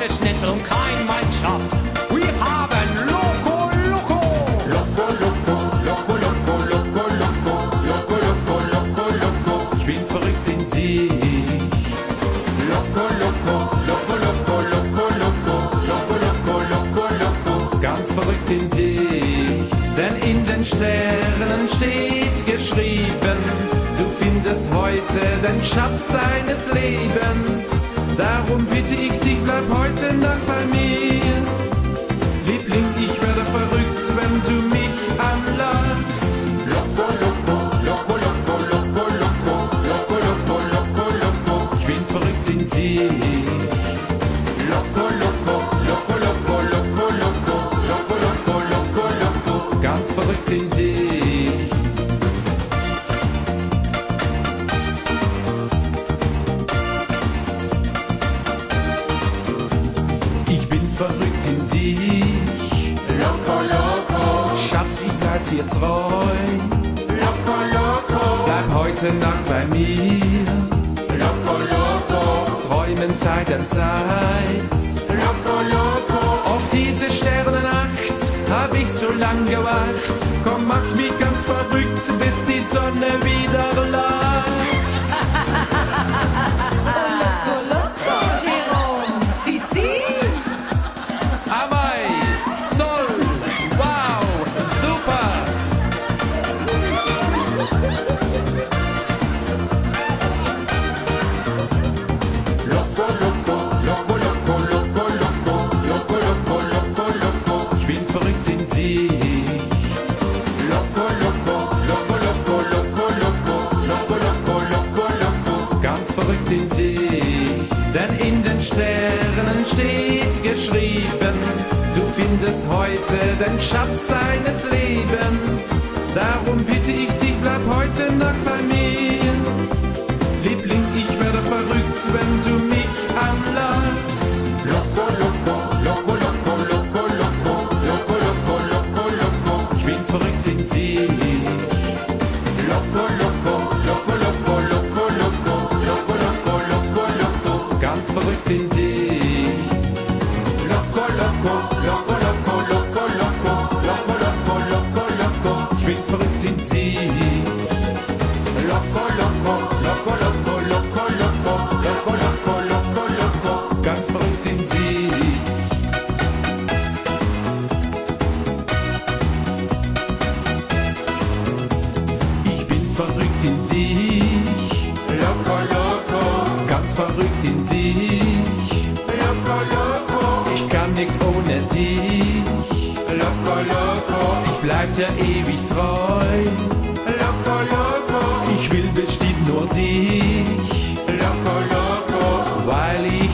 keine Schnitzel und kein Mannschaft. Wir haben Loco Loco. Loco Loco, Loco Loco, Loco Loco, Loco Loco, Loco Loco. Ich bin verrückt in dich. Loco Loco, Loco Loco, Loco Loco, Loco Loco, Loco Loco. Ganz verrückt in dich, denn in den Sternen steht geschrieben, du findest heute den Schatz deines Lebens. Darum bitte ich dich, bleib heute Nacht bei mir. Liebling, ich werde verrückt, wenn du mich anlachst. Loco, loco, loco, loco, loco, loco, loco, loco, loco, loco. Ich bin verrückt in dich. Loco, loco, loco, loco, loco, loco, loco, loco, loco, loco. Ganz verrückt in dich. Verrückt in dich. Loco, loco. Schatz, ich bleib dir treu. Loco, loco. Bleib heute Nacht bei mir. Loco, loco. Träumen Zeit an Zeit. Loco, loco. Auf diese Sternennacht hab ich so lang gewacht. Komm, mach mich ganz verrückt, bis die Sonne wieder lacht. Loco, loco, Jérôme. Si, si. Amai, toll, wow, super. Loco, loco, loco, loco, loco, loco, loco, loco, loco, loco. Ich bin verrückt in dich. Loco, loco, loco, loco, loco, loco, loco, loco, loco, loco. Ganz verrückt in dich, denn in den Sternen steht geschrieben, du findest heute den Schatz deines Lebens. Darum bitte ich dich, bleib heute Nacht bei mir. Liebling, ich werde verrückt, wenn du mich anlachst. Loco, loco, loco, loco, loco, loco, loco, loco, loco, loco. Ich bin verrückt in dich. Loco, loco, loco, loco, loco, loco, loco, loco, loco, loco. Ganz verrückt in dich. Loco, loco, loco, loco, loco, loco, loco, loco, loco, loco. Ich bin verrückt in dich. Loco, loco, loco, loco, loco, loco, loco, loco, loco, loco. Ganz verrückt in dich. Ich bin verrückt in dich. Loco, loco. Ganz verrückt in dich. Loco, loco. Ich kann nichts ohne dich. Loco, loco. Ich bleib dir ewig treu. Loco, loco. Ich will bestimmt nur dich. Loco, loco. Weil ich